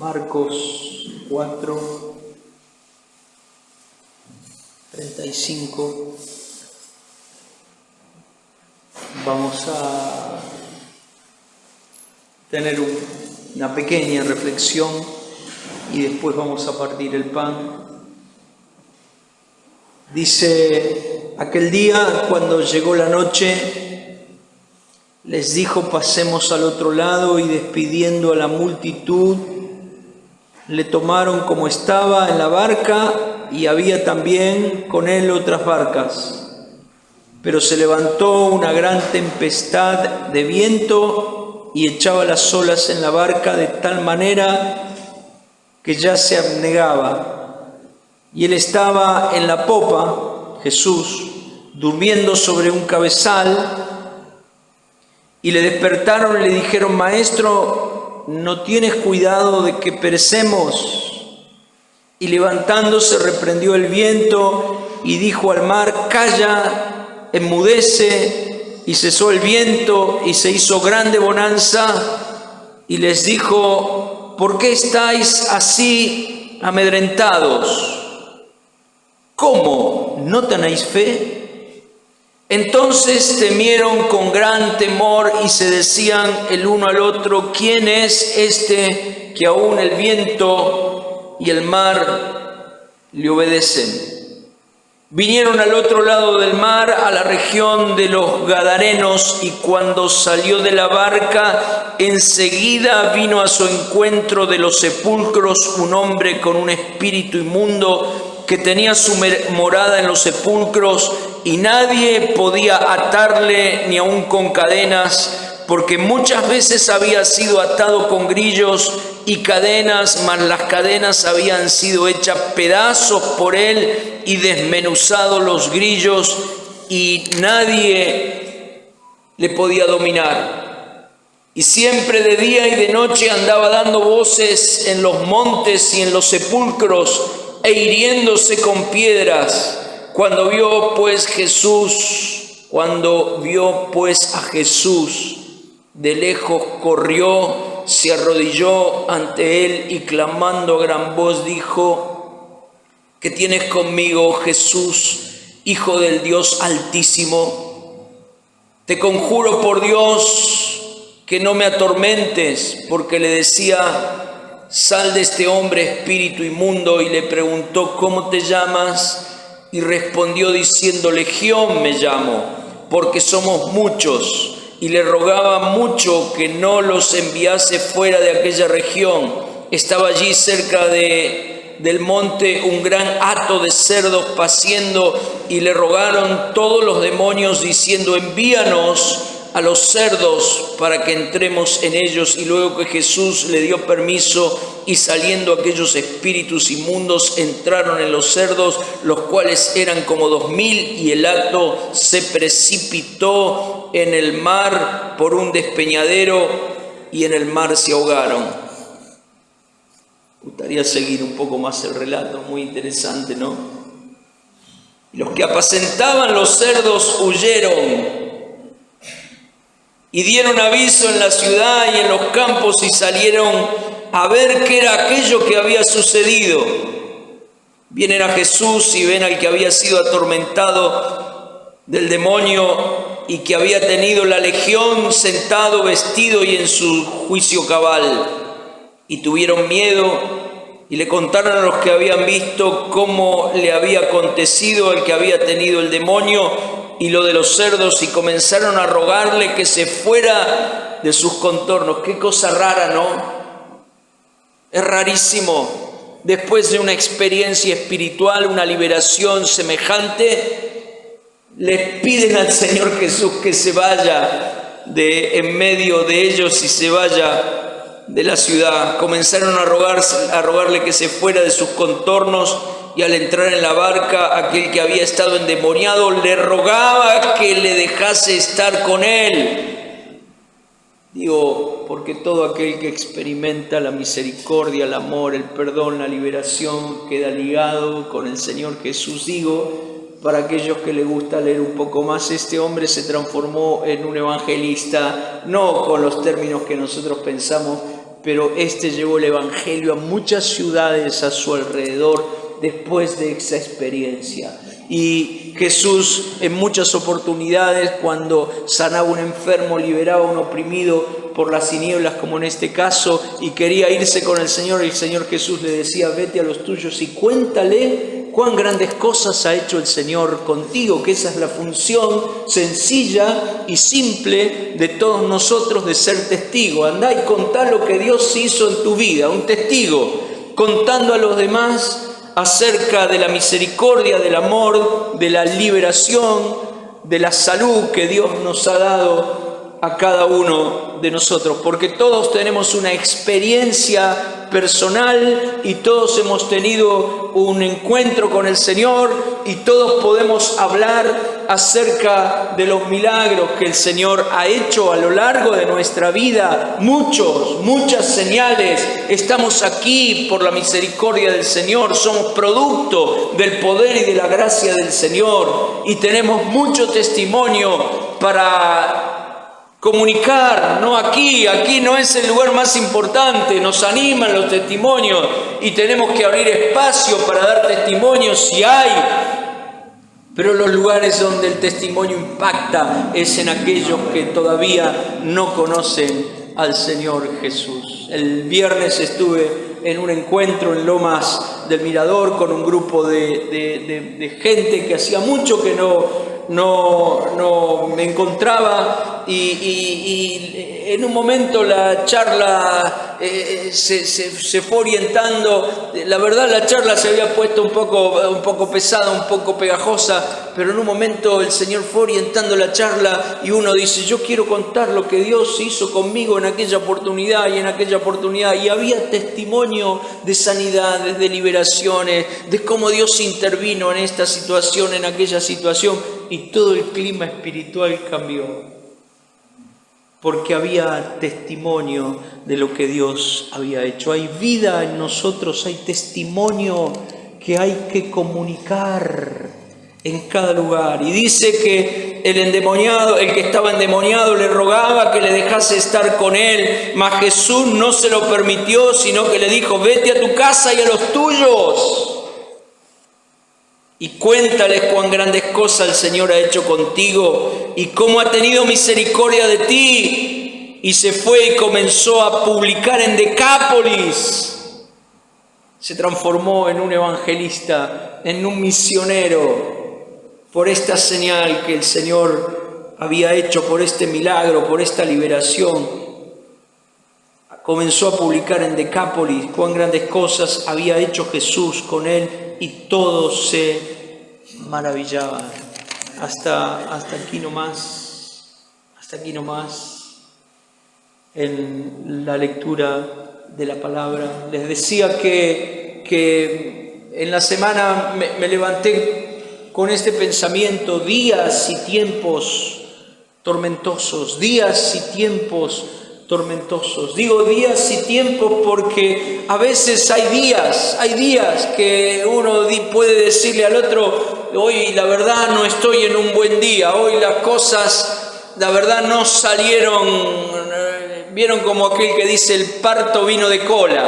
Marcos 4, 35. Vamos a tener una pequeña reflexión y después vamos a partir el pan. Dice: aquel día, cuando llegó la noche, les dijo: pasemos al otro lado, y despidiendo a la multitud, le tomaron como estaba en la barca, y había también con él otras barcas. Pero se levantó una gran tempestad de viento y echaba las olas en la barca de tal manera que ya se anegaba. Y él estaba en la popa, Jesús, durmiendo sobre un cabezal, y le despertaron y le dijeron: Maestro, ¿no tienes cuidado de que perecemos? Y levantándose reprendió el viento y dijo al mar: Calla, enmudece. Y cesó el viento y se hizo grande bonanza. Y les dijo: ¿por qué estáis así amedrentados? ¿Cómo? ¿No tenéis fe? Entonces temieron con gran temor y se decían el uno al otro: ¿quién es este que aún el viento y el mar le obedecen? Vinieron al otro lado del mar, a la región de los Gadarenos, y cuando salió de la barca, enseguida vino a su encuentro de los sepulcros un hombre con un espíritu inmundo que tenía su morada en los sepulcros, y nadie podía atarle ni aun con cadenas, porque muchas veces había sido atado con grillos y cadenas, mas las cadenas habían sido hechas pedazos por él y desmenuzados los grillos, y nadie le podía dominar. Y siempre de día y de noche andaba dando voces en los montes y en los sepulcros, e hiriéndose con piedras. Cuando vio pues a Jesús de lejos, corrió, se arrodilló ante él y clamando a gran voz dijo: ¿qué tienes conmigo, Jesús, Hijo del Dios Altísimo? Te conjuro por Dios que no me atormentes. Porque le decía: sal de este hombre, espíritu inmundo. Y le preguntó: ¿cómo te llamas? Y respondió diciendo: Legión me llamo, porque somos muchos. Y le rogaba mucho que no los enviase fuera de aquella región. Estaba allí cerca del monte un gran hato de cerdos paciendo, y le rogaron todos los demonios diciendo: envíanos a los cerdos para que entremos en ellos. Y luego que Jesús le dio permiso, y saliendo aquellos espíritus inmundos entraron en los cerdos, los cuales eran como 2000, y el hato se precipitó en el mar por un despeñadero, y en el mar se ahogaron. Me gustaría seguir un poco más el relato, muy interesante, ¿no? Y los que apacentaban los cerdos huyeron y dieron aviso en la ciudad y en los campos, y salieron a ver qué era aquello que había sucedido. Vienen a Jesús y ven al que había sido atormentado del demonio y que había tenido la legión, sentado, vestido y en su juicio cabal. Y tuvieron miedo y le contaron a los que habían visto cómo le había acontecido al que había tenido el demonio y lo de los cerdos, y comenzaron a rogarle que se fuera de sus contornos. Qué cosa rara, ¿no? Es rarísimo. Después de una experiencia espiritual, una liberación semejante, les piden al Señor Jesús que se vaya de en medio de ellos y se vaya de la ciudad. Comenzaron a rogarle que se fuera de sus contornos, y al entrar en la barca, aquel que había estado endemoniado le rogaba que le dejase estar con él. Digo, porque todo aquel que experimenta la misericordia, el amor, el perdón, la liberación, queda ligado con el Señor Jesús. Digo, para aquellos que les gusta leer un poco más, este hombre se transformó en un evangelista, no con los términos que nosotros pensamos, pero llevó el Evangelio a muchas ciudades a su alrededor después de esa experiencia. Y Jesús en muchas oportunidades, cuando sanaba a un enfermo, liberaba a un oprimido por las tinieblas, como en este caso, y quería irse con el Señor Jesús le decía: vete a los tuyos y cuéntale cuán grandes cosas ha hecho el Señor contigo, que esa es la función sencilla y simple de todos nosotros, de ser testigo. Andá y contá lo que Dios hizo en tu vida, un testigo, contando a los demás acerca de la misericordia, del amor, de la liberación, de la salud que Dios nos ha dado a cada uno de nosotros, porque todos tenemos una experiencia personal y todos hemos tenido un encuentro con el Señor y todos podemos hablar acerca de los milagros que el Señor ha hecho a lo largo de nuestra vida. Muchas señales. Estamos aquí por la misericordia del Señor, somos producto del poder y de la gracia del Señor y tenemos mucho testimonio para comunicar, no aquí no es el lugar más importante, nos animan los testimonios y tenemos que abrir espacio para dar testimonios si hay, pero los lugares donde el testimonio impacta es en aquellos que todavía no conocen al Señor Jesús. El viernes estuve en un encuentro en Lomas del Mirador con un grupo de gente que hacía mucho que no me encontraba y en un momento la charla se fue orientando. La verdad, la charla se había puesto un poco pesada, un poco pegajosa, pero en un momento el Señor fue orientando la charla y uno dice: yo quiero contar lo que Dios hizo conmigo en aquella oportunidad y en aquella oportunidad, y había testimonio de sanidades, de liberaciones, de cómo Dios intervino en esta situación, en aquella situación, y todo el clima espiritual cambió, porque había testimonio de lo que Dios había hecho. Hay vida en nosotros, hay testimonio que hay que comunicar en cada lugar. Y dice que el que estaba endemoniado, le rogaba que le dejase estar con él, mas Jesús no se lo permitió, sino que le dijo: vete a tu casa y a los tuyos y cuéntales cuán grandes cosas el Señor ha hecho contigo y cómo ha tenido misericordia de ti. Y se fue y comenzó a publicar en Decápolis. Se transformó en un evangelista, en un misionero, por esta señal que el Señor había hecho, por este milagro, por esta liberación. Comenzó a publicar en Decápolis cuán grandes cosas había hecho Jesús con él, y todos se maravillaban. Hasta aquí nomás en la lectura de la palabra. Les decía que en la semana me levanté con este pensamiento: días y tiempos tormentosos, días y tiempos tormentosos. Digo días y tiempos porque a veces hay días que uno puede decirle al otro: hoy la verdad no estoy en un buen día, hoy las cosas la verdad no salieron. Vieron como aquel que dice: el parto vino de cola.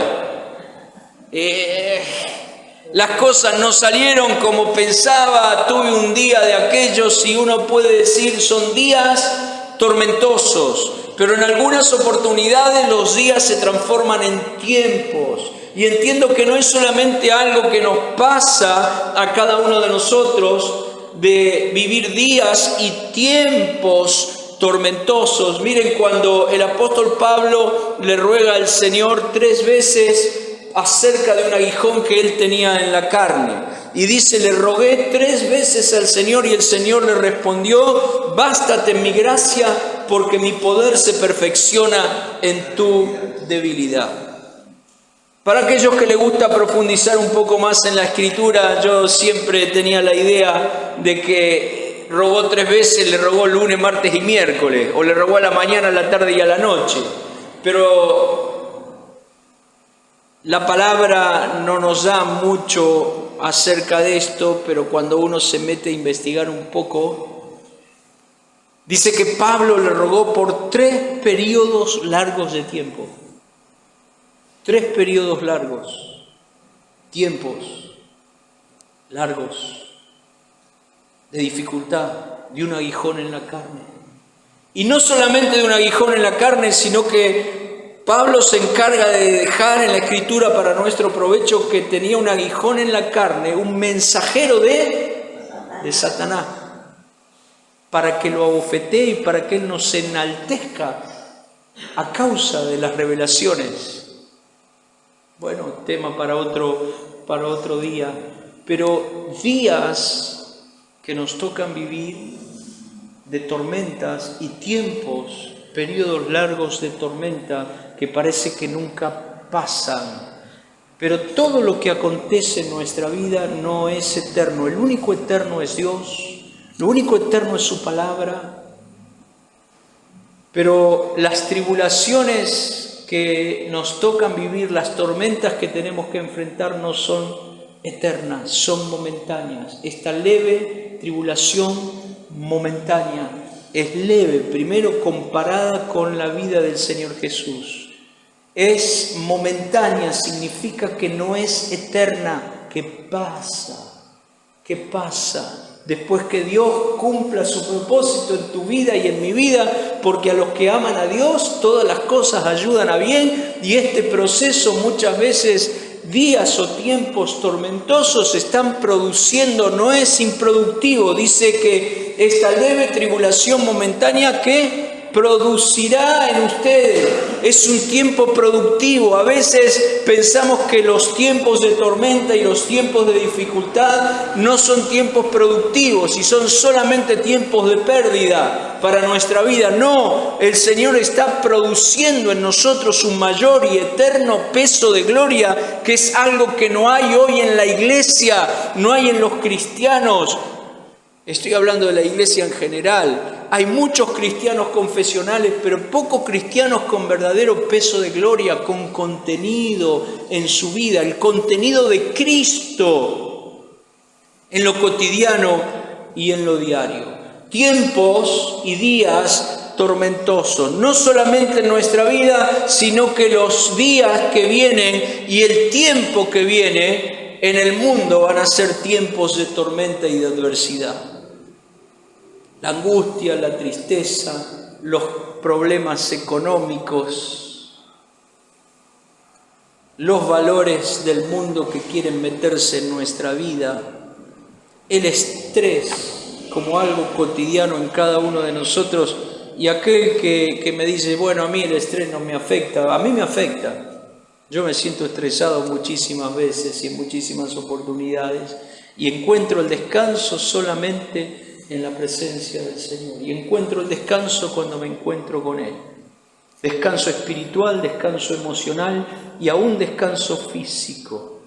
Las cosas no salieron como pensaba, tuve un día de aquellos, y uno puede decir son días tormentosos. Pero en algunas oportunidades los días se transforman en tiempos. Y entiendo que no es solamente algo que nos pasa a cada uno de nosotros, de vivir días y tiempos tormentosos. Miren, cuando el apóstol Pablo le ruega al Señor 3 veces acerca de un aguijón que él tenía en la carne. Y dice: le rogué 3 veces al Señor, y el Señor le respondió: bástate mi gracia, porque mi poder se perfecciona en tu debilidad. Para aquellos que les gusta profundizar un poco más en la Escritura, yo siempre tenía la idea de que rogó 3 veces, le rogó lunes, martes y miércoles, o le rogó a la mañana, a la tarde y a la noche. Pero la palabra no nos da mucho acerca de esto, pero cuando uno se mete a investigar un poco, dice que Pablo le rogó por 3 periodos largos de tiempo. 3 periodos largos, tiempos largos de dificultad, de un aguijón en la carne. Y no solamente de un aguijón en la carne, sino que Pablo se encarga de dejar en la Escritura para nuestro provecho que tenía un aguijón en la carne, un mensajero de Satanás, para que lo abofetee y para que él no se enaltezca a causa de las revelaciones. Bueno, tema para otro día, pero días que nos tocan vivir de tormentas y tiempos, periodos largos de tormenta que parece que nunca pasan. Pero todo lo que acontece en nuestra vida no es eterno. El único eterno es Dios, lo único eterno es su palabra. Pero las tribulaciones que nos tocan vivir, las tormentas que tenemos que enfrentar no son eternas, son momentáneas. Esta leve tribulación momentánea es leve, primero comparada con la vida del Señor Jesús. Es momentánea, significa que no es eterna, que pasa. Después que Dios cumpla su propósito en tu vida y en mi vida, porque a los que aman a Dios todas las cosas ayudan a bien, y este proceso muchas veces, días o tiempos tormentosos están produciendo, no es improductivo. Dice que esta leve tribulación momentánea que producirá en ustedes, es un tiempo productivo. A veces pensamos que los tiempos de tormenta y los tiempos de dificultad no son tiempos productivos y son solamente tiempos de pérdida para nuestra vida. No, el Señor está produciendo en nosotros un mayor y eterno peso de gloria, que es algo que no hay hoy en la iglesia, no hay en los cristianos. Estoy hablando de la iglesia en general. Hay muchos cristianos confesionales, pero pocos cristianos con verdadero peso de gloria, con contenido en su vida, el contenido de Cristo en lo cotidiano y en lo diario. Tiempos y días tormentosos, no solamente en nuestra vida, sino que los días que vienen y el tiempo que viene en el mundo van a ser tiempos de tormenta y de adversidad. La angustia, la tristeza, los problemas económicos, los valores del mundo que quieren meterse en nuestra vida, el estrés como algo cotidiano en cada uno de nosotros, y aquel que me dice, bueno, a mí el estrés no me afecta, a mí me afecta. Yo me siento estresado muchísimas veces y en muchísimas oportunidades, y encuentro el descanso solamente en la presencia del Señor, y encuentro el descanso cuando me encuentro con Él. Descanso espiritual, descanso emocional y aún descanso físico.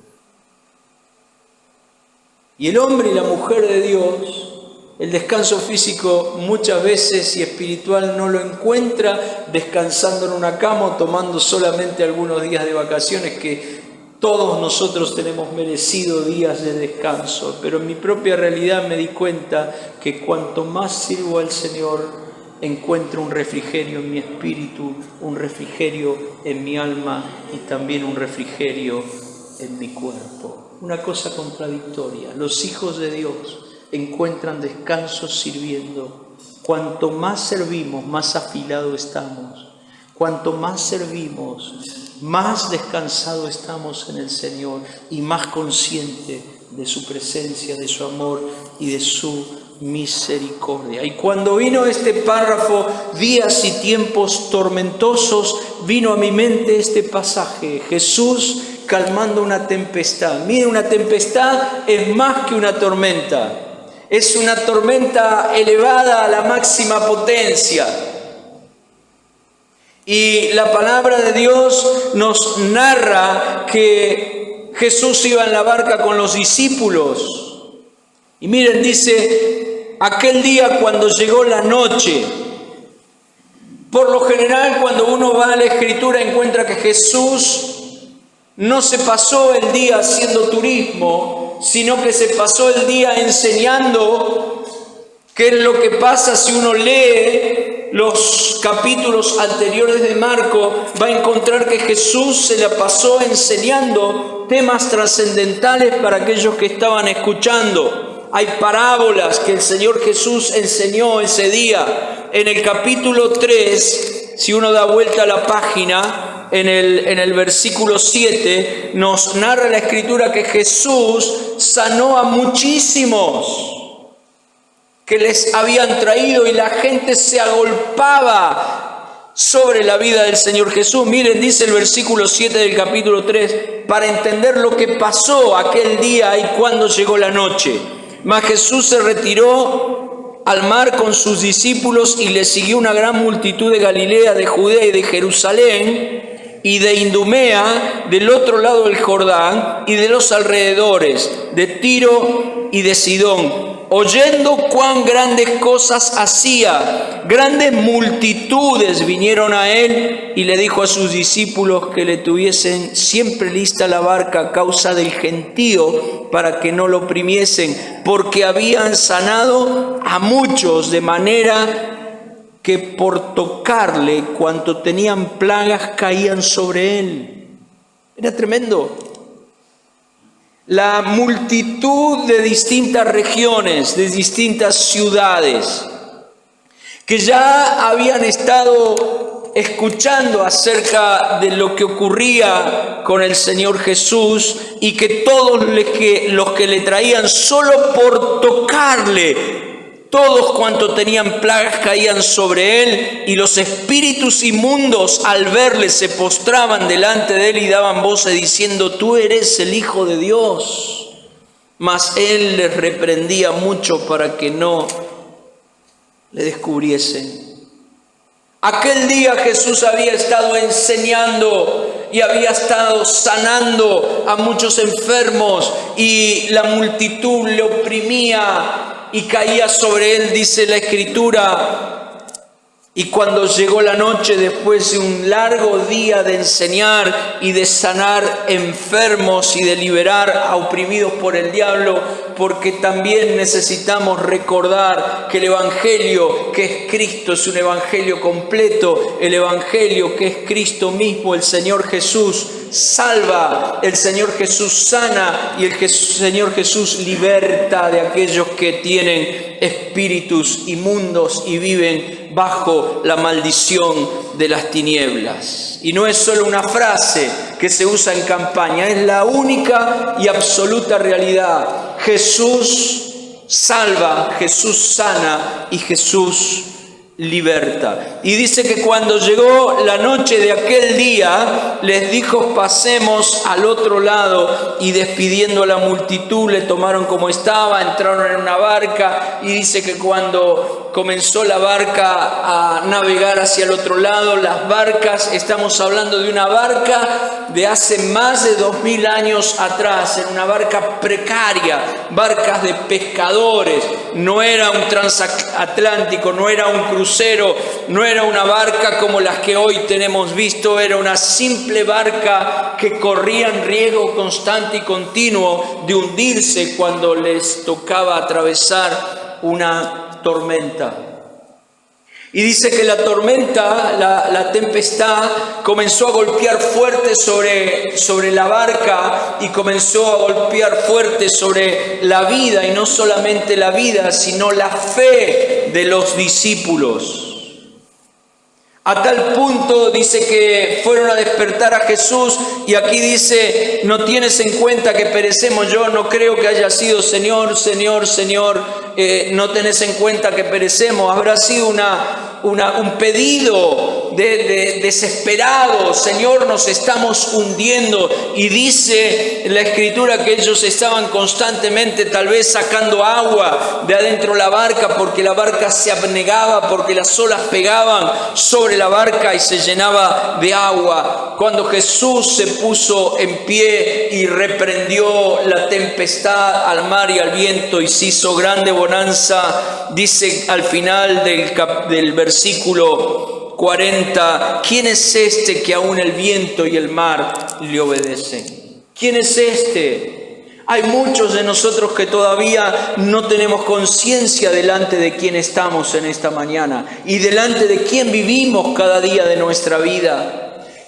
Y el hombre y la mujer de Dios, el descanso físico muchas veces y espiritual no lo encuentra descansando en una cama o tomando solamente algunos días de vacaciones, que todos nosotros tenemos merecido días de descanso, pero en mi propia realidad me di cuenta que cuanto más sirvo al Señor, encuentro un refrigerio en mi espíritu, un refrigerio en mi alma y también un refrigerio en mi cuerpo. Una cosa contradictoria. Los hijos de Dios encuentran descanso sirviendo. Cuanto más servimos, más afilados estamos. Cuanto más servimos, más descansado estamos en el Señor y más consciente de su presencia, de su amor y de su misericordia. Y cuando vino este párrafo, días y tiempos tormentosos, vino a mi mente este pasaje, Jesús calmando una tempestad. Mire, una tempestad es más que una tormenta, es una tormenta elevada a la máxima potencia. Y la palabra de Dios nos narra que Jesús iba en la barca con los discípulos. Y miren, dice, aquel día cuando llegó la noche. Por lo general, cuando uno va a la Escritura, encuentra que Jesús no se pasó el día haciendo turismo, sino que se pasó el día enseñando qué es lo que pasa si uno lee los capítulos anteriores de Marcos, va a encontrar que Jesús se la pasó enseñando temas trascendentales para aquellos que estaban escuchando. Hay parábolas que el Señor Jesús enseñó ese día. En el capítulo 3, si uno da vuelta a la página, en el versículo 7, nos narra la Escritura que Jesús sanó a muchísimos que les habían traído y la gente se agolpaba sobre la vida del Señor Jesús. Miren, dice el versículo 7 del capítulo 3, para entender lo que pasó aquel día y cuando llegó la noche. Mas Jesús se retiró al mar con sus discípulos y le siguió una gran multitud de Galilea, de Judea y de Jerusalén y de Idumea, del otro lado del Jordán y de los alrededores, de Tiro y de Sidón, oyendo cuán grandes cosas hacía. Grandes multitudes vinieron a él y le dijo a sus discípulos que le tuviesen siempre lista la barca a causa del gentío, para que no lo oprimiesen, porque habían sanado a muchos, de manera que por tocarle cuanto tenían plagas caían sobre él. Era tremendo. La multitud de distintas regiones, de distintas ciudades, que ya habían estado escuchando acerca de lo que ocurría con el Señor Jesús, y que todos los que le traían solo por tocarle, todos cuantos tenían plagas caían sobre él, y los espíritus inmundos al verle se postraban delante de él y daban voces diciendo: tú eres el Hijo de Dios. Mas él les reprendía mucho para que no le descubriesen. Aquel día Jesús había estado enseñando y había estado sanando a muchos enfermos, y la multitud le oprimía y caía sobre él, dice la Escritura. Y cuando llegó la noche, después de un largo día de enseñar y de sanar enfermos y de liberar a oprimidos por el diablo, porque también necesitamos recordar que el Evangelio que es Cristo es un Evangelio completo, el Evangelio que es Cristo mismo, el Señor Jesús salva, el Señor Jesús sana y el Señor Jesús liberta de aquellos que tienen espíritus inmundos y viven bajo la maldición de las tinieblas. Y no es solo una frase que se usa en campaña, es la única y absoluta realidad. Jesús salva, Jesús sana y Jesús liberta. Y dice que cuando llegó la noche de aquel día, les dijo: pasemos al otro lado, y despidiendo a la multitud le tomaron como estaba, entraron en una barca, y dice que cuando comenzó la barca a navegar hacia el otro lado, las barcas, estamos hablando de una barca de hace más de 2000 años atrás, era una barca precaria, barcas de pescadores, no era un transatlántico, no era un crucero, no era una barca como las que hoy tenemos visto, era una simple barca que corría en riesgo constante y continuo de hundirse cuando les tocaba atravesar una tormenta. Y dice que la tormenta, la tempestad, comenzó a golpear fuerte sobre la barca, y comenzó a golpear fuerte sobre la vida, y no solamente la vida, sino la fe de los discípulos. A tal punto dice que fueron a despertar a Jesús, y aquí dice: no tienes en cuenta que perecemos. Yo no creo que haya sido Señor, Señor, Señor, no tenés en cuenta que perecemos. Habrá sido un pedido desesperado: Señor, nos estamos hundiendo. Y dice la Escritura que ellos estaban constantemente tal vez sacando agua de adentro de la barca, porque la barca se abnegaba, porque las olas pegaban sobre la barca y se llenaba de agua. Cuando Jesús se puso en pie y reprendió la tempestad al mar y al viento, y se hizo grande bonanza, dice al final del versículo 40: ¿quién es este que aún el viento y el mar le obedecen? ¿Quién es este? Hay muchos de nosotros que todavía no tenemos conciencia delante de quién estamos en esta mañana y delante de quién vivimos cada día de nuestra vida.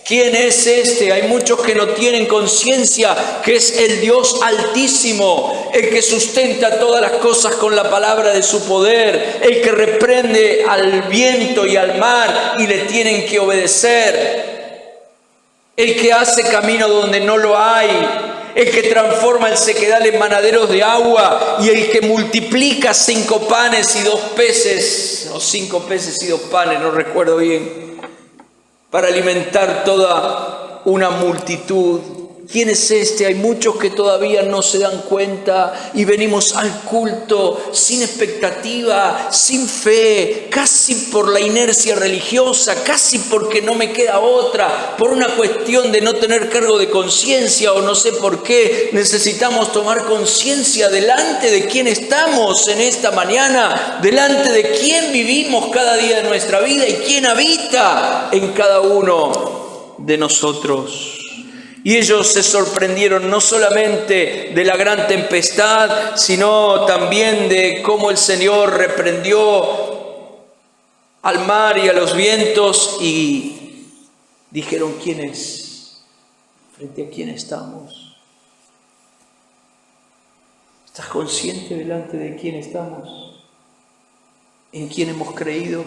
¿Quién es este? Hay muchos que no tienen conciencia que es el Dios Altísimo, el que sustenta todas las cosas con la palabra de su poder, el que reprende al viento y al mar y le tienen que obedecer, el que hace camino donde no lo hay, el que transforma el sequedal en manaderos de agua y el que multiplica 5 panes y 2 peces, o 5 peces y 2 panes, no recuerdo bien, para alimentar toda una multitud. ¿Quién es este? Hay muchos que todavía no se dan cuenta y venimos al culto sin expectativa, sin fe, casi por la inercia religiosa, casi porque no me queda otra, por una cuestión de no tener cargo de conciencia o no sé por qué. Necesitamos tomar conciencia delante de quién estamos en esta mañana, delante de quién vivimos cada día de nuestra vida y quién habita en cada uno de nosotros. Y ellos se sorprendieron no solamente de la gran tempestad, sino también de cómo el Señor reprendió al mar y a los vientos y dijeron: ¿quién es? ¿Frente a quién estamos? ¿Estás consciente delante de quién estamos? ¿En quién hemos creído?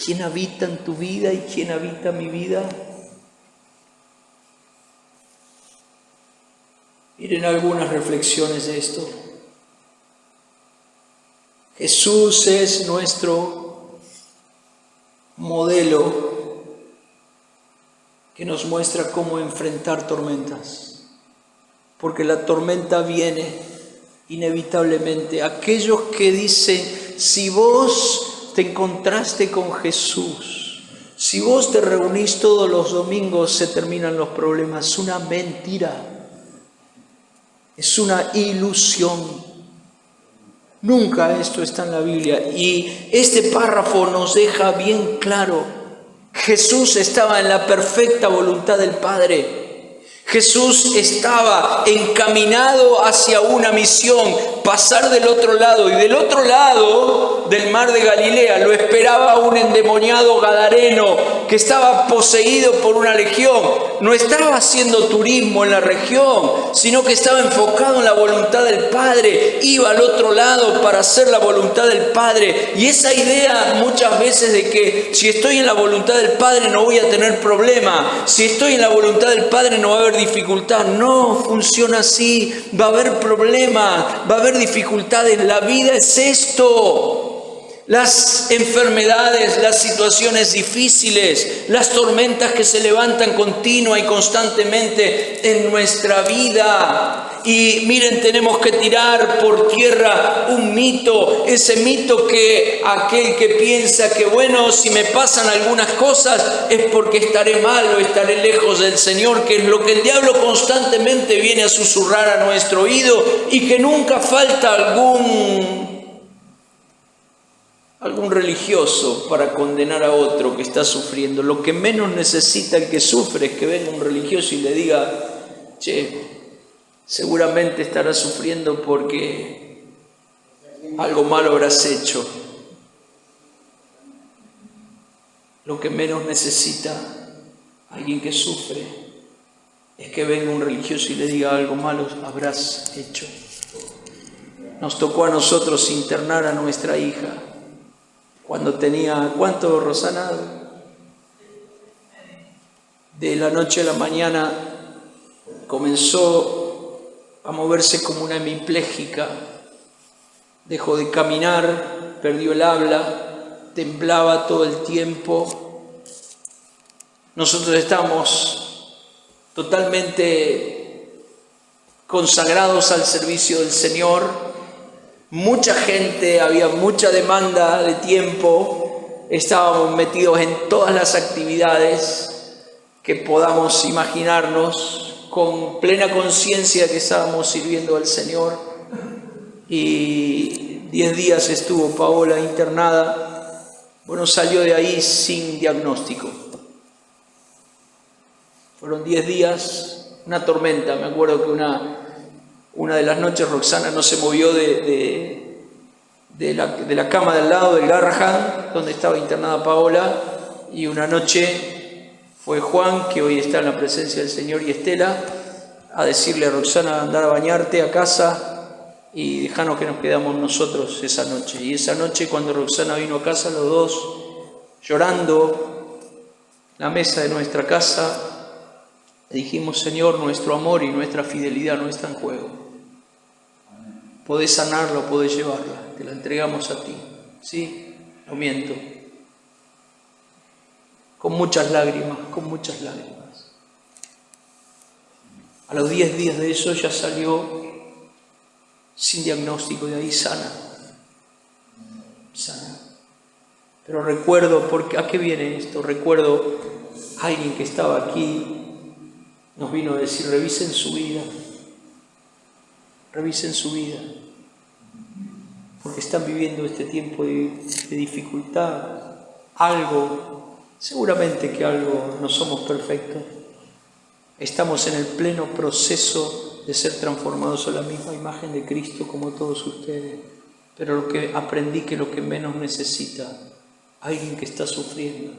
¿Quién habita en tu vida y quién habita mi vida? Miren algunas reflexiones de esto. Jesús es nuestro modelo que nos muestra cómo enfrentar tormentas, porque la tormenta viene inevitablemente. Aquellos que dicen: si vos te encontraste con Jesús, si vos te reunís todos los domingos, se terminan los problemas. Es una mentira. Es una ilusión. Nunca esto está en la Biblia. Y este párrafo nos deja bien claro: Jesús estaba en la perfecta voluntad del Padre. Jesús estaba encaminado hacia una misión: pasar del otro lado. Y del otro lado del mar de Galilea lo esperaba un endemoniado gadareno que estaba poseído por una legión. No estaba haciendo turismo en la región, sino que estaba enfocado en la voluntad del Padre. Iba al otro lado para hacer la voluntad del Padre. Y esa idea muchas veces de que si estoy en la voluntad del Padre no voy a tener problema, si estoy en la voluntad del Padre no va a haber dificultad. No funciona así. Va a haber problemas, va a haber dificultades. La vida es esto. Las enfermedades, las situaciones difíciles, las tormentas que se levantan continua y constantemente en nuestra vida. Y miren, tenemos que tirar por tierra un mito, ese mito que aquel que piensa que bueno, si me pasan algunas cosas es porque estaré mal o estaré lejos del Señor, que es lo que el diablo constantemente viene a susurrar a nuestro oído, y que nunca falta algún religioso para condenar a otro que está sufriendo. Lo que menos necesita el que sufre es que venga un religioso y le diga: che, seguramente estarás sufriendo porque algo malo habrás hecho. Lo que menos necesita alguien que sufre es que venga un religioso y le diga: algo malo habrás hecho. Nos tocó a nosotros internar a nuestra hija cuando tenía, ¿cuánto, Rosana? De la noche a la mañana comenzó a moverse como una hemipléjica, dejó de caminar, perdió el habla, temblaba todo el tiempo. Nosotros estamos totalmente consagrados al servicio del Señor. Mucha gente, había mucha demanda de tiempo, estábamos metidos en todas las actividades que podamos imaginarnos, con plena conciencia que estábamos sirviendo al Señor. Y 10 días estuvo Paola internada. Bueno, salió de ahí sin diagnóstico. Fueron 10 días, una tormenta. Me acuerdo que Una de las noches Roxana no se movió de la cama del lado del Garrahan, donde estaba internada Paola, y una noche fue Juan, que hoy está en la presencia del Señor, y Estela, a decirle a Roxana: andar a bañarte a casa y dejanos que nos quedamos nosotros esa noche. Y esa noche, cuando Roxana vino a casa, los dos llorando, la mesa de nuestra casa, dijimos: Señor, nuestro amor y nuestra fidelidad no está en juego. Podés sanarla o podés llevarla, te la entregamos a ti. Sí, no miento. Con muchas lágrimas, con muchas lágrimas. A los 10 días de eso ya salió sin diagnóstico, de ahí sana. Sana. Pero recuerdo, porque ¿a qué viene esto? Recuerdo a alguien que estaba aquí, nos vino a decir: revisen su vida, porque están viviendo este tiempo de dificultad. Algo, seguramente que algo, no somos perfectos. Estamos en el pleno proceso de ser transformados a la misma imagen de Cristo como todos ustedes. Pero lo que aprendí, que lo que menos necesita alguien que está sufriendo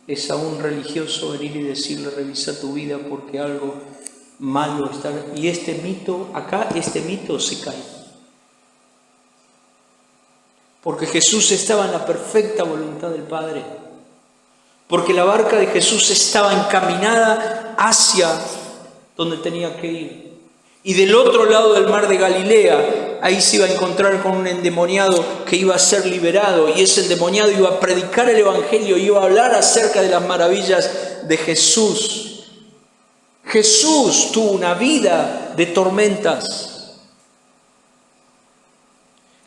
es a un religioso venir y decirle: revisa tu vida porque algo malo está. Y este mito se cae. Porque Jesús estaba en la perfecta voluntad del Padre. Porque la barca de Jesús estaba encaminada hacia donde tenía que ir. Y del otro lado del mar de Galilea, ahí se iba a encontrar con un endemoniado que iba a ser liberado. Y ese endemoniado iba a predicar el Evangelio, iba a hablar acerca de las maravillas de Jesús. Jesús tuvo una vida de tormentas.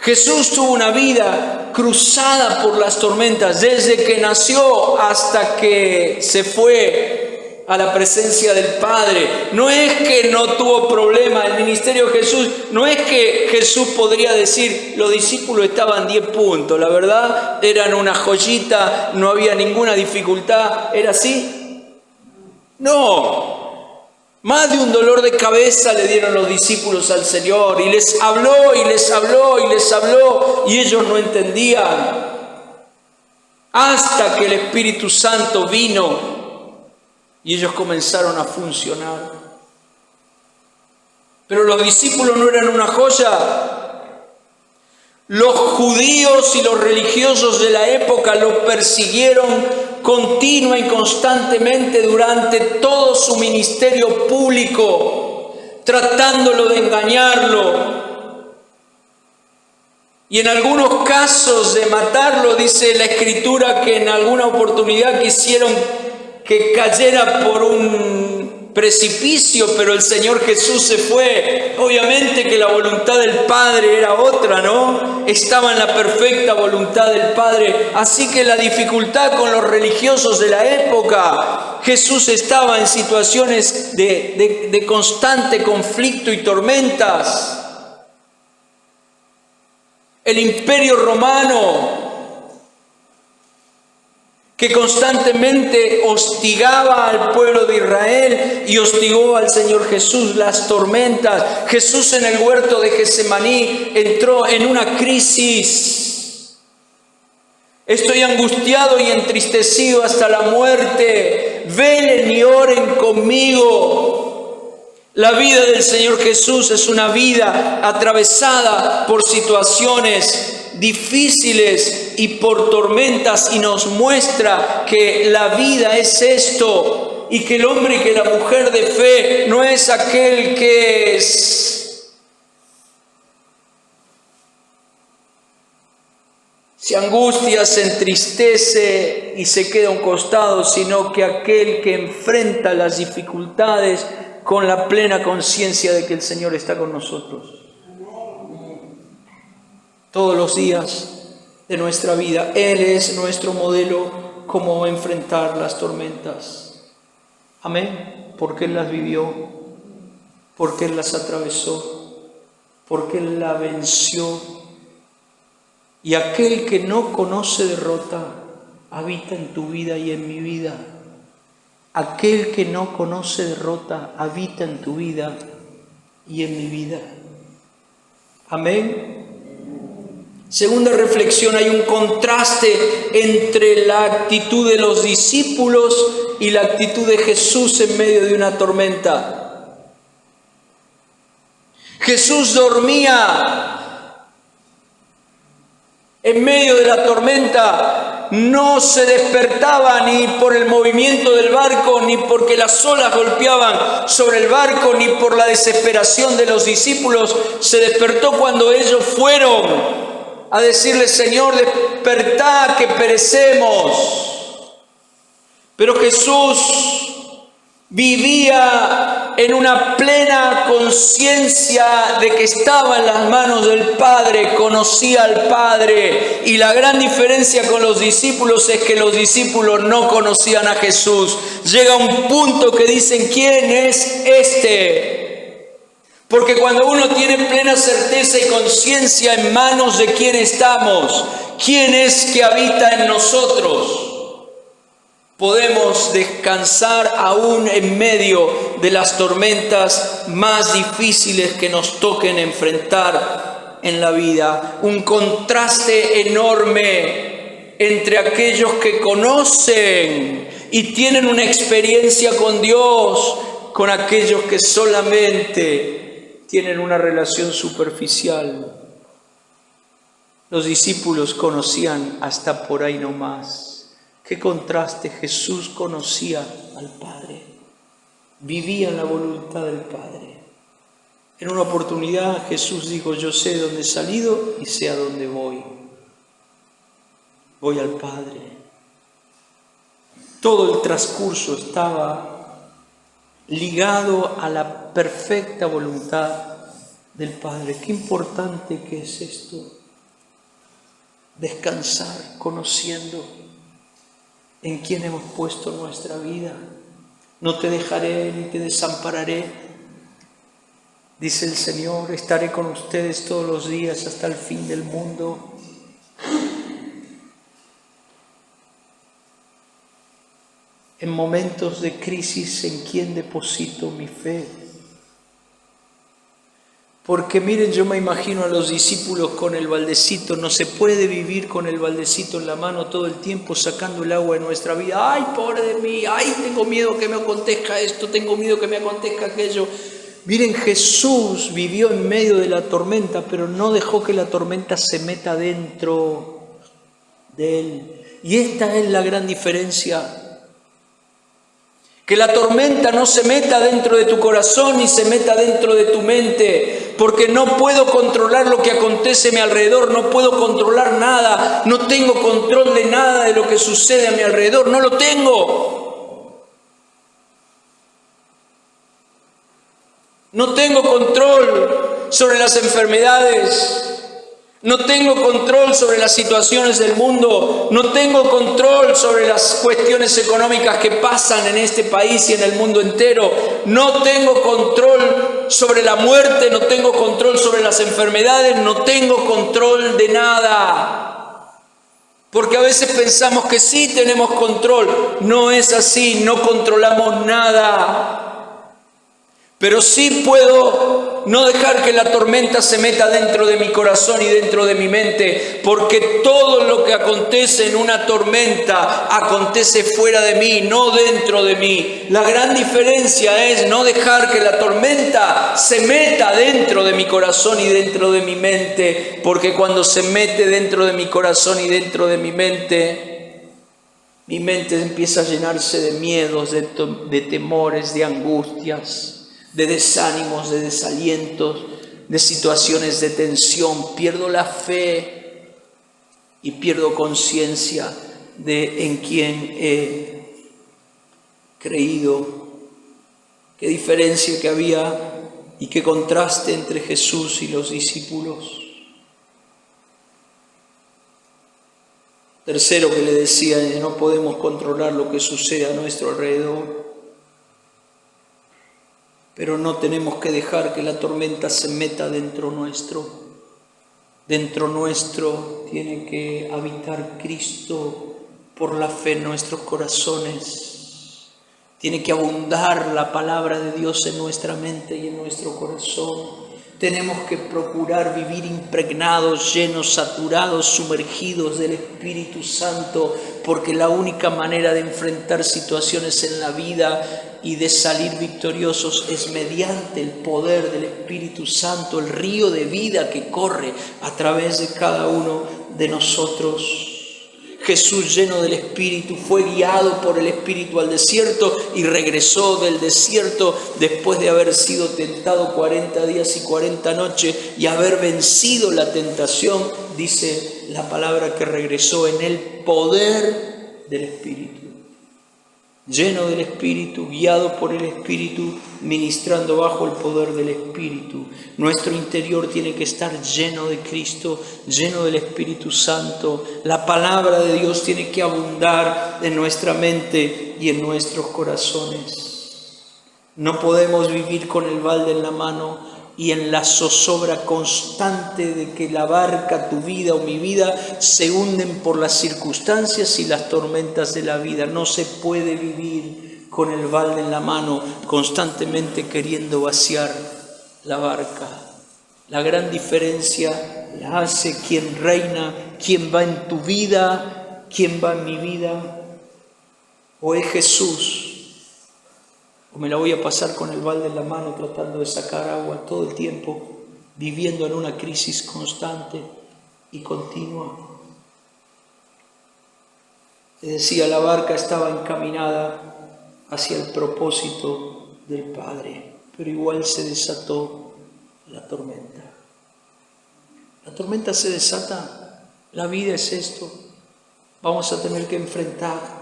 Jesús tuvo una vida cruzada por las tormentas, desde que nació hasta que se fue a la presencia del Padre. No es que no tuvo problema el ministerio de Jesús, no es que Jesús podría decir: los discípulos estaban 10 puntos, la verdad, eran una joyita, no había ninguna dificultad. ¿Era así? No. Más de un dolor de cabeza le dieron los discípulos al Señor, y les habló, y les habló, y les habló, y ellos no entendían. Hasta que el Espíritu Santo vino y ellos comenzaron a funcionar. Pero los discípulos no eran una joya. Los judíos y los religiosos de la época los persiguieron continua y constantemente durante todo su ministerio público, tratándolo de engañarlo. Y en algunos casos de matarlo, dice la Escritura que en alguna oportunidad quisieron que cayera por un precipicio, pero el Señor Jesús se fue. Obviamente que la voluntad del Padre era otra, ¿no? Estaba en la perfecta voluntad del Padre. Así que la dificultad con los religiosos de la época, Jesús estaba en situaciones de constante conflicto y tormentas. El Imperio Romano, que constantemente hostigaba al pueblo de Israel y hostigó al Señor Jesús, las tormentas. Jesús en el huerto de Getsemaní entró en una crisis. Estoy angustiado y entristecido hasta la muerte. Velen y oren conmigo. La vida del Señor Jesús es una vida atravesada por situaciones difíciles y por tormentas, y nos muestra que la vida es esto, y que el hombre y que la mujer de fe no es aquel que se angustia, se entristece y se queda a un costado, sino que aquel que enfrenta las dificultades con la plena conciencia de que el Señor está con nosotros todos los días de nuestra vida. Él es nuestro modelo cómo enfrentar las tormentas. Amén. Porque Él las vivió, porque Él las atravesó, porque Él la venció. Y aquel que no conoce derrota habita en tu vida y en mi vida. Aquel que no conoce derrota habita en tu vida y en mi vida. Amén. Segunda reflexión, hay un contraste entre la actitud de los discípulos y la actitud de Jesús en medio de una tormenta. Jesús dormía en medio de la tormenta, no se despertaba ni por el movimiento del barco, ni porque las olas golpeaban sobre el barco, ni por la desesperación de los discípulos. Se despertó cuando ellos fueron a decirle: Señor, despertá que perecemos. Pero Jesús vivía en una plena conciencia de que estaba en las manos del Padre, conocía al Padre. Y la gran diferencia con los discípulos es que los discípulos no conocían a Jesús. Llega un punto que dicen: ¿quién es este? Porque cuando uno tiene plena certeza y conciencia en manos de quién estamos, quién es que habita en nosotros, podemos descansar aún en medio de las tormentas más difíciles que nos toquen enfrentar en la vida. Un contraste enorme entre aquellos que conocen y tienen una experiencia con Dios, con aquellos que solamente tienen una relación superficial. Los discípulos conocían hasta por ahí nomás. Qué contraste. Jesús conocía al Padre, vivía en la voluntad del Padre. En una oportunidad Jesús dijo: yo sé de dónde he salido y sé a dónde voy. Voy al Padre. Todo el transcurso estaba ligado a la perfecta voluntad del Padre. Qué importante que es esto. Descansar conociendo en quién hemos puesto nuestra vida. No te dejaré ni te desampararé, dice el Señor. Estaré con ustedes todos los días hasta el fin del mundo. En momentos de crisis, ¿en quién deposito mi fe? Porque miren, yo me imagino a los discípulos con el baldecito. No se puede vivir con el baldecito en la mano todo el tiempo sacando el agua de nuestra vida. ¡Ay, pobre de mí! ¡Ay, tengo miedo que me acontezca esto! ¡Tengo miedo que me acontezca aquello! Miren, Jesús vivió en medio de la tormenta, pero no dejó que la tormenta se meta dentro de él. Y esta es la gran diferencia. Que la tormenta no se meta dentro de tu corazón ni se meta dentro de tu mente, porque no puedo controlar lo que acontece a mi alrededor, no puedo controlar nada, no tengo control de nada de lo que sucede a mi alrededor, no lo tengo. No tengo control sobre las enfermedades. No tengo control sobre las situaciones del mundo, no tengo control sobre las cuestiones económicas que pasan en este país y en el mundo entero, no tengo control sobre la muerte, no tengo control sobre las enfermedades, no tengo control de nada. Porque a veces pensamos que sí tenemos control, no es así, no controlamos nada. Pero sí puedo no dejar que la tormenta se meta dentro de mi corazón y dentro de mi mente, porque todo lo que acontece en una tormenta acontece fuera de mí, no dentro de mí. La gran diferencia es no dejar que la tormenta se meta dentro de mi corazón y dentro de mi mente, porque cuando se mete dentro de mi corazón y dentro de mi mente empieza a llenarse de miedos, de temores, de angustias, de desánimos, de desalientos, de situaciones de tensión. Pierdo la fe y pierdo conciencia de en quién he creído. Qué diferencia que había y qué contraste entre Jesús y los discípulos. Tercero que le decía, no podemos controlar lo que sucede a nuestro alrededor. Pero no tenemos que dejar que la tormenta se meta dentro nuestro. Dentro nuestro tiene que habitar Cristo por la fe en nuestros corazones. Tiene que abundar la palabra de Dios en nuestra mente y en nuestro corazón. Tenemos que procurar vivir impregnados, llenos, saturados, sumergidos del Espíritu Santo, porque la única manera de enfrentar situaciones en la vida y de salir victoriosos es mediante el poder del Espíritu Santo, el río de vida que corre a través de cada uno de nosotros. Jesús, lleno del Espíritu, fue guiado por el Espíritu al desierto y regresó del desierto después de haber sido tentado 40 días y 40 noches y haber vencido la tentación. Dice la palabra que regresó en el poder del Espíritu. Lleno del Espíritu, guiado por el Espíritu, ministrando bajo el poder del Espíritu. Nuestro interior tiene que estar lleno de Cristo, lleno del Espíritu Santo. La palabra de Dios tiene que abundar en nuestra mente y en nuestros corazones. No podemos vivir con el balde en la mano y en la zozobra constante de que la barca, tu vida o mi vida, se hunden por las circunstancias y las tormentas de la vida. No se puede vivir con el balde en la mano, constantemente queriendo vaciar la barca. La gran diferencia la hace quien reina, quien va en tu vida, quien va en mi vida. O es Jesús, o me la voy a pasar con el balde en la mano tratando de sacar agua todo el tiempo, viviendo en una crisis constante y continua. Les decía, la barca estaba encaminada hacia el propósito del Padre, pero igual se desató la tormenta. La tormenta se desata, la vida es esto, vamos a tener que enfrentar.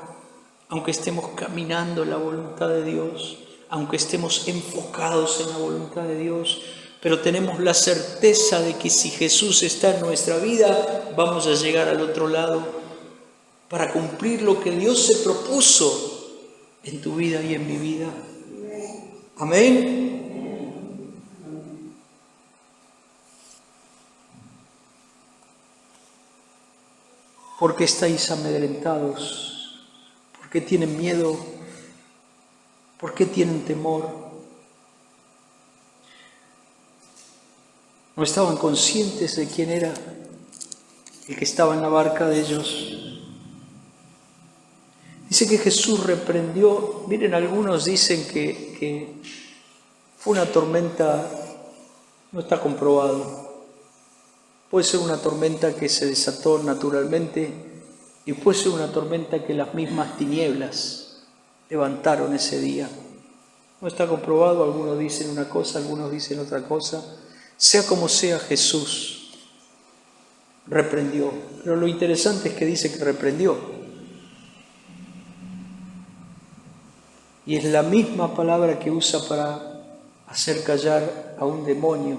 Aunque estemos caminando en la voluntad de Dios, aunque estemos enfocados en la voluntad de Dios, pero tenemos la certeza de que si Jesús está en nuestra vida, vamos a llegar al otro lado para cumplir lo que Dios se propuso en tu vida y en mi vida. Amén. ¿Por qué estáis amedrentados? ¿Por qué tienen miedo? ¿Por qué tienen temor? ¿No estaban conscientes de quién era el que estaba en la barca de ellos? Dice que Jesús reprendió. Miren, algunos dicen que fue una tormenta, no está comprobado. Puede ser una tormenta que se desató naturalmente, y puede ser una tormenta que las mismas tinieblas levantaron ese día. No está comprobado, algunos dicen una cosa, algunos dicen otra cosa. Sea como sea, Jesús reprendió. Pero lo interesante es que dice que reprendió. Y es la misma palabra que usa para hacer callar a un demonio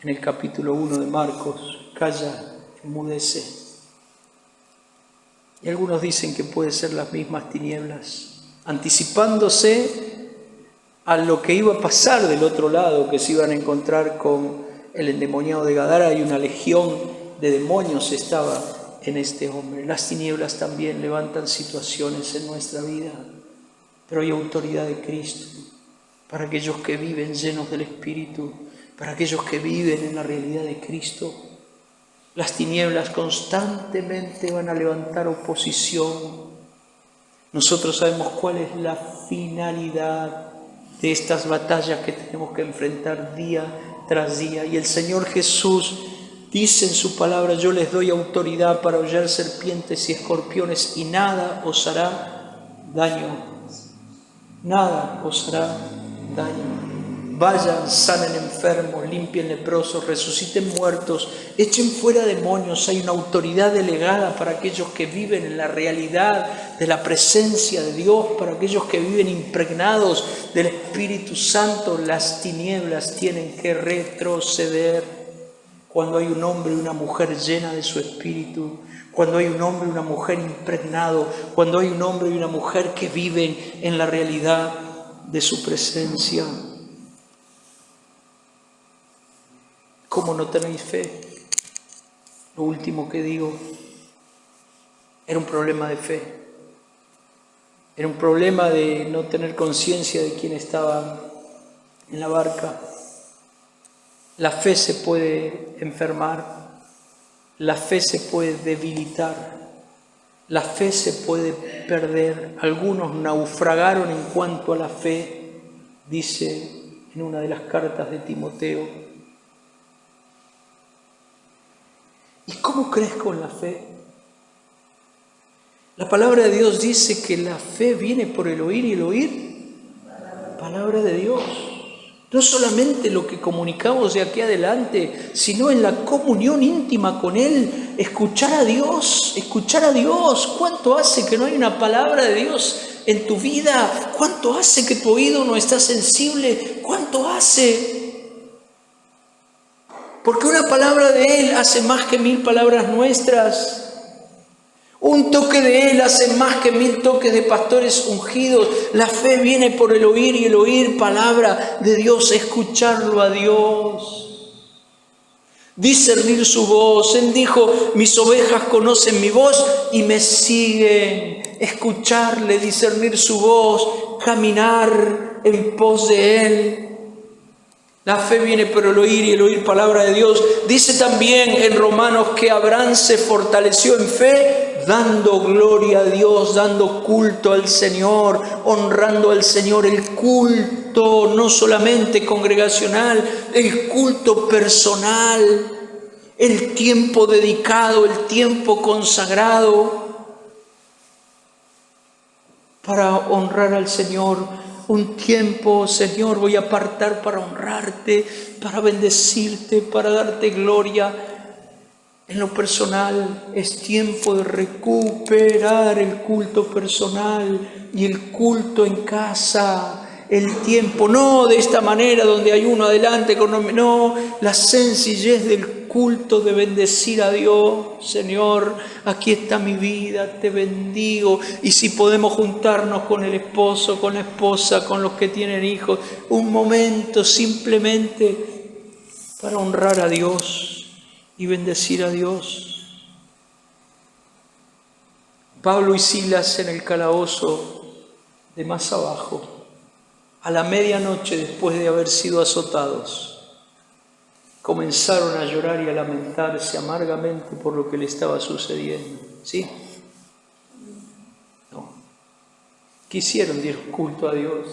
en el capítulo 1 de Marcos. Calla, enmudece. Y algunos dicen que puede ser las mismas tinieblas, anticipándose a lo que iba a pasar del otro lado, que se iban a encontrar con el endemoniado de Gadara, y una legión de demonios estaba en este hombre. Las tinieblas también levantan situaciones en nuestra vida, pero hay autoridad de Cristo para aquellos que viven llenos del Espíritu, para aquellos que viven en la realidad de Cristo. Las tinieblas constantemente van a levantar oposición. Nosotros sabemos cuál es la finalidad de estas batallas que tenemos que enfrentar día tras día. Y el Señor Jesús dice en su palabra: yo les doy autoridad para hollar serpientes y escorpiones y nada os hará daño. Nada os hará daño. Vayan, sanen enfermos, limpien leprosos, resuciten muertos, echen fuera demonios. Hay una autoridad delegada para aquellos que viven en la realidad de la presencia de Dios, para aquellos que viven impregnados del Espíritu Santo. Las tinieblas tienen que retroceder cuando hay un hombre y una mujer llena de su Espíritu, cuando hay un hombre y una mujer impregnado, cuando hay un hombre y una mujer que viven en la realidad de su presencia. ¿Cómo no tenéis fe? Lo último que digo, era un problema de fe. Era un problema de no tener conciencia de quién estaba en la barca. La fe se puede enfermar, la fe se puede debilitar, la fe se puede perder. Algunos naufragaron en cuanto a la fe, dice en una de las cartas de Timoteo. ¿Y cómo crezco en la fe? La palabra de Dios dice que la fe viene por el oír y el oír palabra de Dios. No solamente lo que comunicamos de aquí adelante, sino en la comunión íntima con Él, escuchar a Dios, escuchar a Dios. ¿Cuánto hace que no hay una palabra de Dios en tu vida? ¿Cuánto hace que tu oído no está sensible? ¿Cuánto hace? Porque una palabra de Él hace más que 1000 palabras nuestras. Un toque de Él hace más que 1000 toques de pastores ungidos. La fe viene por el oír y el oír palabra de Dios, escucharlo a Dios, discernir su voz. Él dijo, mis ovejas conocen mi voz y me siguen. Escucharle, discernir su voz, caminar en pos de Él. La fe viene por el oír y el oír palabra de Dios. Dice también en Romanos que Abraham se fortaleció en fe, dando gloria a Dios, dando culto al Señor, honrando al Señor. El culto no solamente congregacional, el culto personal, el tiempo dedicado, el tiempo consagrado para honrar al Señor. Un tiempo, Señor, voy a apartar para honrarte, para bendecirte, para darte gloria. En lo personal es tiempo de recuperar el culto personal y el culto en casa. El tiempo, no de esta manera donde hay uno adelante, no, la sencillez del culto de bendecir a Dios. Señor, aquí está mi vida, te bendigo. Y si podemos juntarnos con el esposo, con la esposa, con los que tienen hijos, un momento simplemente para honrar a Dios y bendecir a Dios. Pablo y Silas en el calabozo de más abajo, a la medianoche después de haber sido azotados, comenzaron a llorar y a lamentarse amargamente por lo que le estaba sucediendo. ¿Sí? No. Quisieron dar culto a Dios.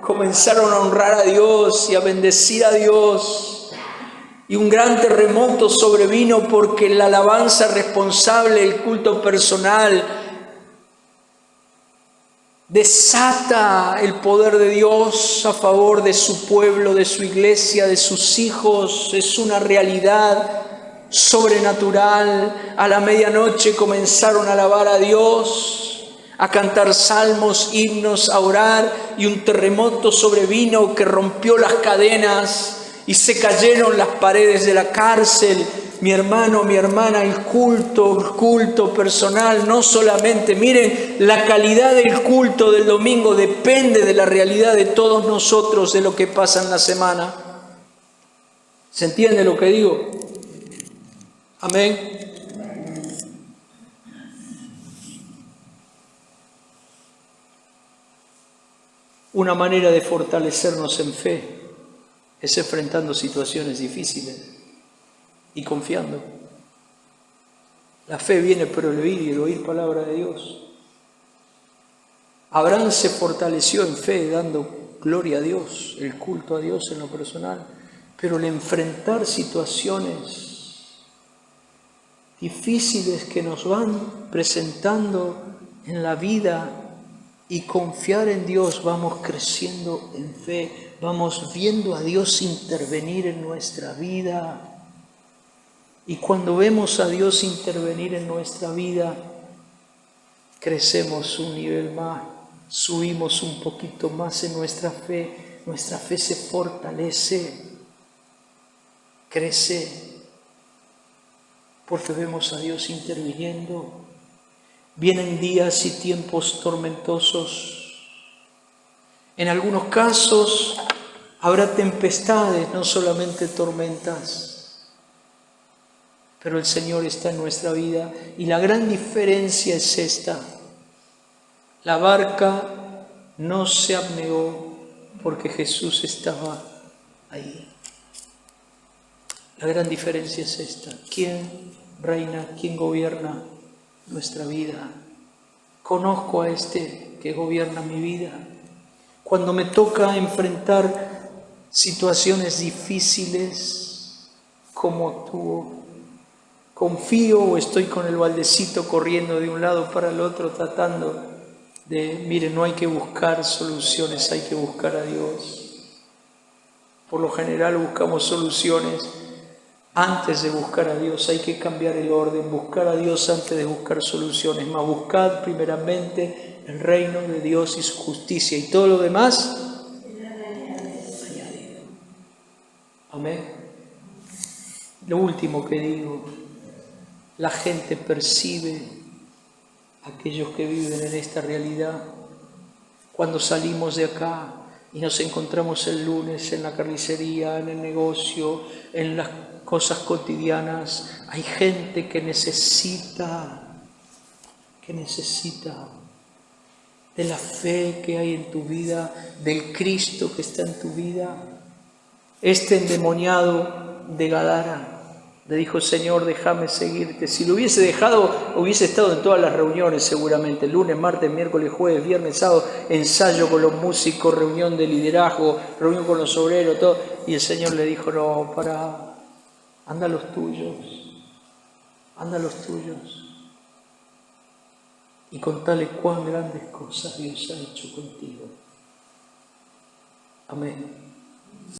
Comenzaron a honrar a Dios y a bendecir a Dios. Y un gran terremoto sobrevino porque la alabanza responsable, el culto personal, desata el poder de Dios a favor de su pueblo, de su iglesia, de sus hijos. Es una realidad sobrenatural. A la medianoche comenzaron a alabar a Dios, a cantar salmos, himnos, a orar, y un terremoto sobrevino que rompió las cadenas y se cayeron las paredes de la cárcel. Mi hermano, mi hermana, el culto personal, no solamente, miren, la calidad del culto del domingo depende de la realidad de todos nosotros, de lo que pasa en la semana. ¿Se entiende lo que digo? Amén. Una manera de fortalecernos en fe es enfrentando situaciones difíciles y confiando. La fe viene por el oír y el oír palabra de Dios. Abraham se fortaleció en fe dando gloria a Dios, el culto a Dios en lo personal, pero el enfrentar situaciones difíciles que nos van presentando en la vida y confiar en Dios, vamos creciendo en fe, vamos viendo a Dios intervenir en nuestra vida. Y cuando vemos a Dios intervenir en nuestra vida, crecemos un nivel más, subimos un poquito más en nuestra fe se fortalece, crece, porque vemos a Dios interviniendo. Vienen días y tiempos tormentosos. En algunos casos habrá tempestades, no solamente tormentas. Pero el Señor está en nuestra vida y la gran diferencia es esta. La barca no se abnegó porque Jesús estaba ahí. La gran diferencia es esta: ¿quién reina, quién gobierna nuestra vida? Conozco a este que gobierna mi vida. Cuando me toca enfrentar situaciones difíciles, ¿cómo actúo? ¿Confío o estoy con el baldecito corriendo de un lado para el otro tratando de, mire, no hay que buscar soluciones, hay que buscar a Dios? Por lo general buscamos soluciones antes de buscar a Dios. Hay que cambiar el orden, buscar a Dios antes de buscar soluciones. Mas buscad primeramente el reino de Dios y su justicia, y todo lo demás añadido. Amén. Lo último que digo: la gente percibe a aquellos que viven en esta realidad. Cuando salimos de acá y nos encontramos el lunes en la carnicería, en el negocio, en las cosas cotidianas, hay gente que necesita de la fe que hay en tu vida, del Cristo que está en tu vida. Este endemoniado de Gadara le dijo: Señor, déjame seguirte. Si lo hubiese dejado, hubiese estado en todas las reuniones seguramente, lunes, martes, miércoles, jueves, viernes, sábado, ensayo con los músicos, reunión de liderazgo, reunión con los obreros, todo. Y el Señor le dijo: no, anda a los tuyos, y contale cuán grandes cosas Dios ha hecho contigo. Amén.